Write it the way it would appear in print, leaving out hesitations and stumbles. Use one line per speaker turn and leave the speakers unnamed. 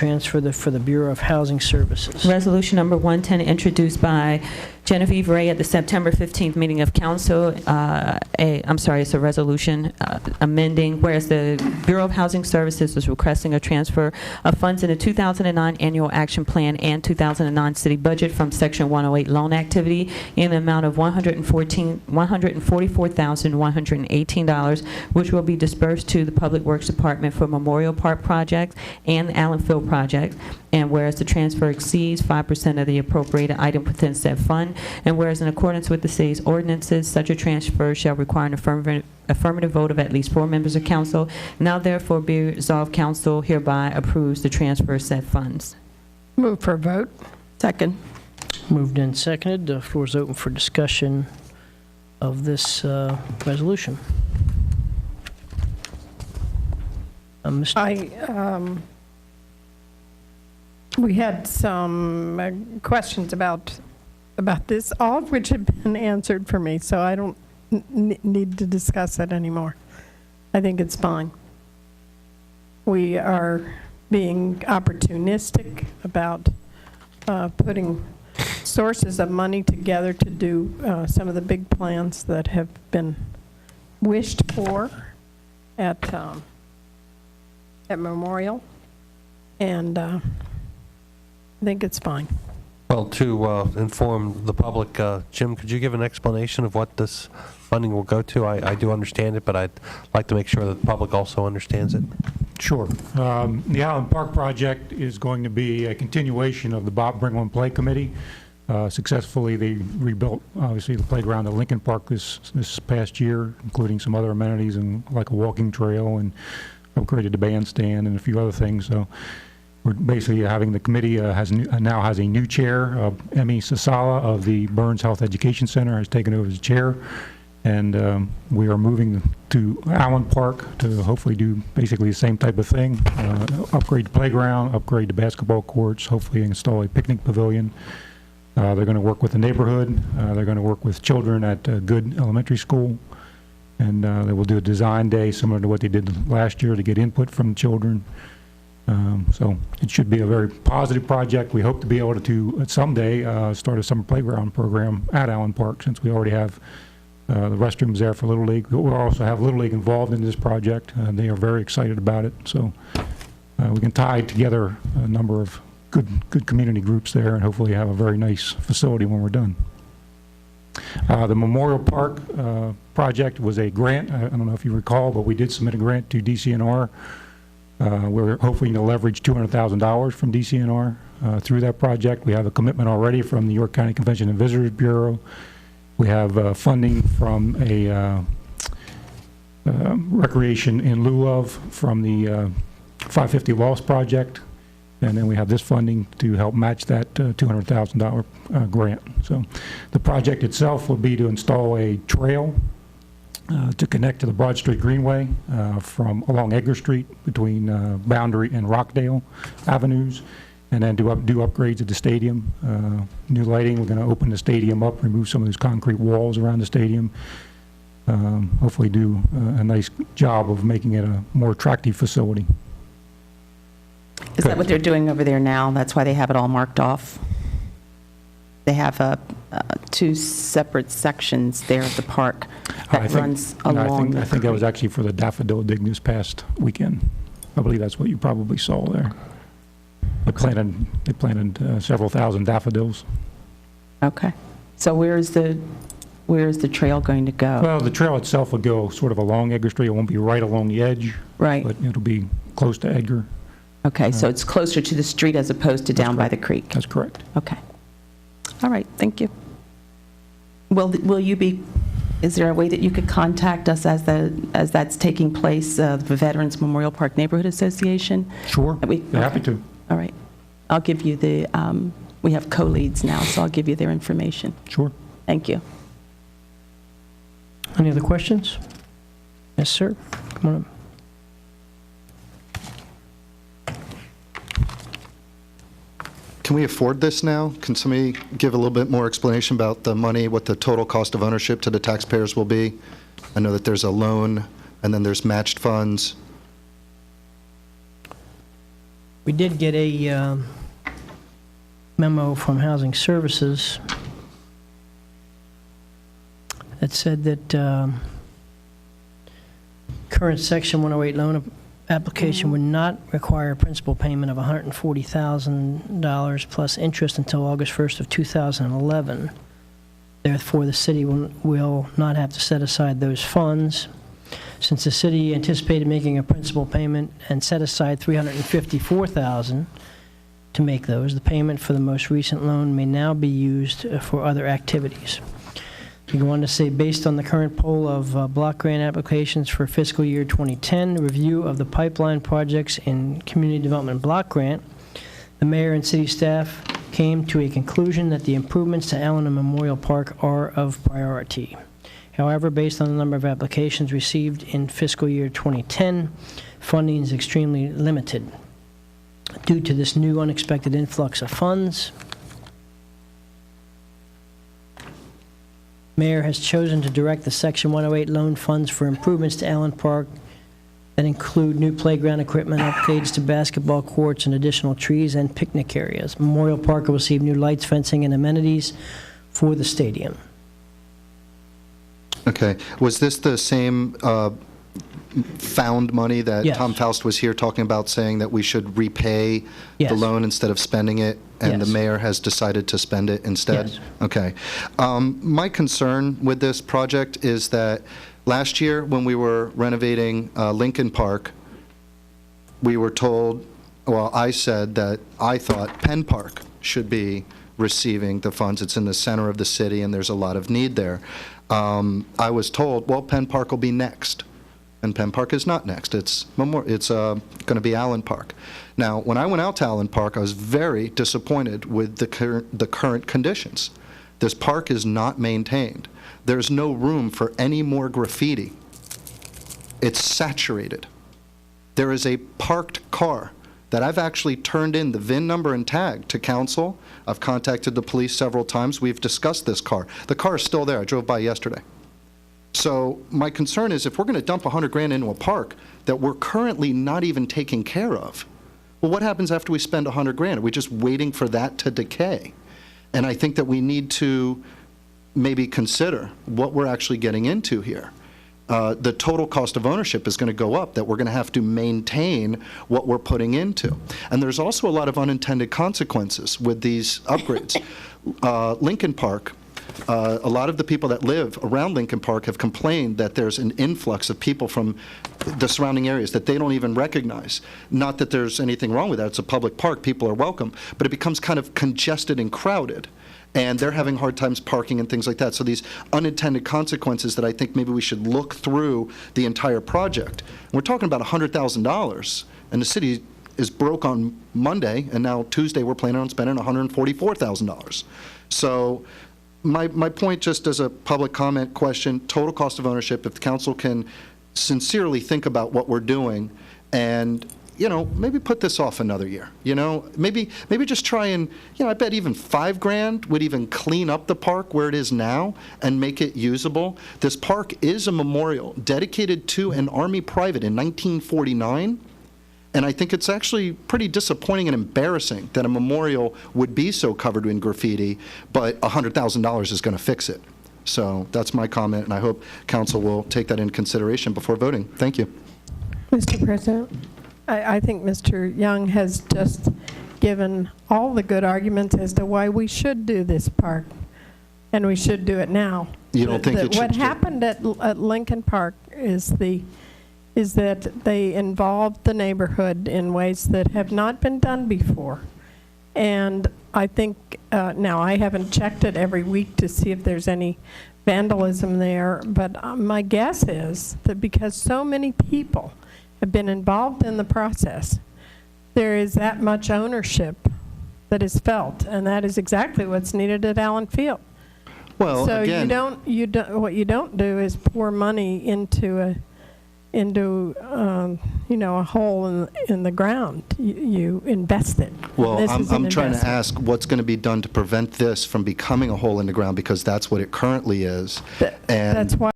transfer for the Bureau of Housing Services.
Resolution number 110, introduced by Genevieve Ray at the September 15th meeting of council. It's a resolution amending, whereas the Bureau of Housing Services is requesting a transfer of funds in the 2009 Annual Action Plan and 2009 City Budget from Section 108 Loan Activity in the amount of $144,118, which will be dispersed to the Public Works Department for Memorial Park Project and the Allen Field Project. And whereas the transfer exceeds 5% of the appropriated item within said fund, and whereas in accordance with the city's ordinances, such a transfer shall require an affirmative vote of at least 4 members of council. Now therefore be resolved, council hereby approves the transfer of said funds.
Move for a vote.
Second.
Moved and seconded. The floor is open for discussion of this resolution.
We had some questions about this, all of which have been answered for me, so I don't need to discuss it anymore. I think it's fine. We are being opportunistic about putting sources of money together to do some of the big plans that have been wished for at Memorial, and I think it's fine.
Well, to inform the public, Jim, could you give an explanation of what this funding will go to? I do understand it, but I'd like to make sure that the public also understands it.
Sure. The Allen Park project is going to be a continuation of the Bob Brenner Play Committee. Successfully, they rebuilt, obviously, the playground at Lincoln Park this past year, including some other amenities and like a walking trail, and upgraded the bandstand and a few other things. So we're basically having the committee now has a new chair. Emmy Sasala of the Burns Health Education Center has taken over as chair, and we are moving to Allen Park to hopefully do basically the same type of thing, upgrade the playground, upgrade the basketball courts, hopefully install a picnic pavilion. They're going to work with the neighborhood. They're going to work with children at Good Elementary School, and they will do a design day similar to what they did last year to get input from children. So it should be a very positive project. We hope to be able to someday start a summer playground program at Allen Park, since we already have the restrooms there for Little League. We'll also have Little League involved in this project. They are very excited about it. So we can tie together a number of good community groups there, and hopefully have a very nice facility when we're done. The Memorial Park project was a grant. I don't know if you recall, but we did submit a grant to DCNR. We're hoping to leverage $200,000 from DCNR through that project. We have a commitment already from the York County Convention and Visitors Bureau. We have funding from a recreation in lieu of from the 550 Lost Project. And then we have this funding to help match that $200,000 grant. So the project itself will be to install a trail to connect to the Broad Street Greenway from along Edgar Street between Boundary and Rockdale Avenues, and then do upgrades at the stadium. New lighting. We're going to open the stadium up, remove some of those concrete walls around the stadium. Hopefully do a nice job of making it a more attractive facility.
Is that what they're doing over there now? That's why they have it all marked off? They have 2 separate sections there at the park that runs along.
I think that was actually for the daffodil dig this past weekend. I believe that's what you probably saw there. They planted several thousand daffodils.
Okay. So where is the trail going to go?
Well, the trail itself will go sort of along Edgar Street. It won't be right along the edge. Right. But it'll be close to Edgar.
Okay, so it's closer to the street as opposed to down by the creek?
That's correct.
Okay. All right, thank you. Will you be, is there a way that you could contact us as that's taking place, the Veterans Memorial Park Neighborhood Association?
Sure, happy to.
All right. I'll give you we have co-leads now, so I'll give you their information.
Sure.
Thank you.
Any other questions? Yes, sir. Come on up.
Can we afford this now? Can somebody give a little bit more explanation about the money, what the total cost of ownership to the taxpayers will be? I know that there's a loan, and then there's matched funds.
We did get a memo from Housing Services that said that current Section 108 loan application would not require a principal payment of $140,000 plus interest until August 1st of 2011. Therefore, the city will not have to set aside those funds. Since the city anticipated making a principal payment and set aside $354,000 to make those, the payment for the most recent loan may now be used for other activities. We go on to say, based on the current pool of block grant applications for fiscal year 2010, review of the pipeline projects in community development block grant, the mayor and city staff came to a conclusion that the improvements to Allen and Memorial Park are of priority. However, based on the number of applications received in fiscal year 2010, funding is extremely limited. Due to this new unexpected influx of funds, Mayor has chosen to direct the Section 108 loan funds for improvements to Allen Park that include new playground equipment, upgrades to basketball courts, and additional trees and picnic areas. Memorial Park will receive new lights, fencing, and amenities for the stadium.
Okay. Was this the same found money that
Yes.
Tom Faust was here talking about, saying that we should repay
Yes.
the loan instead of spending it, and the
Yes.
mayor has decided to spend it instead?
Yes.
Okay. My concern with this project is that last year, when we were renovating Lincoln Park, we were told, well, I said that I thought Penn Park should be receiving the funds. It's in the center of the city, and there's a lot of need there. I was told, well, Penn Park will be next. And Penn Park is not next. It's going to be Allen Park. Now, when I went out to Allen Park, I was very disappointed with the current conditions. This park is not maintained. There's no room for any more graffiti. It's saturated. There is a parked car that I've actually turned in the VIN number and tag to council. I've contacted the police several times. We've discussed this car. The car is still there. I drove by yesterday. So my concern is, if we're going to dump $100,000 into a park that we're currently not even taking care of, well, what happens after we spend $100,000? Are we just waiting for that to decay? And I think that we need to maybe consider what we're actually getting into here. The total cost of ownership is going to go up, that we're going to have to maintain what we're putting into. And there's also a lot of unintended consequences with these upgrades. Lincoln Park, a lot of the people that live around Lincoln Park have complained that there's an influx of people from the surrounding areas that they don't even recognize. Not that there's anything wrong with that. It's a public park. People are welcome. But it becomes kind of congested and crowded. And they're having hard times parking and things like that. So these unintended consequences that I think maybe we should look through the entire project. We're talking about $100,000, and the city is broke on Monday, and now Tuesday we're planning on spending $144,000. So my point, just as a public comment question, total cost of ownership, if the council can sincerely think about what we're doing and, you know, maybe put this off another year, you know, maybe just try and, you know, I bet even $5,000 would even clean up the park where it is now and make it usable. This park is a memorial dedicated to an Army private in 1949. And I think it's actually pretty disappointing and embarrassing that a memorial would be so covered in graffiti, but $100,000 is going to fix it. So that's my comment, and I hope council will take that into consideration before voting. Thank you.
Mr. President, I think Mr. Young has just given all the good arguments as to why we should do this park, and we should do it now.
You don't think it should?
What happened at Lincoln Park is that they involved the neighborhood in ways that have not been done before. And I think, now I haven't checked it every week to see if there's any vandalism there, but my guess is that because so many people have been involved in the process, there is that much ownership that is felt, and that is exactly what's needed at Allen Field.
Well,
So
again,
what you don't do is pour money into you know, a hole in the ground. You invest it.
well,
This is an
I'm trying to
investment.
ask what's going to be done to prevent this from becoming a hole in the ground, because that's what it currently is. And
That's why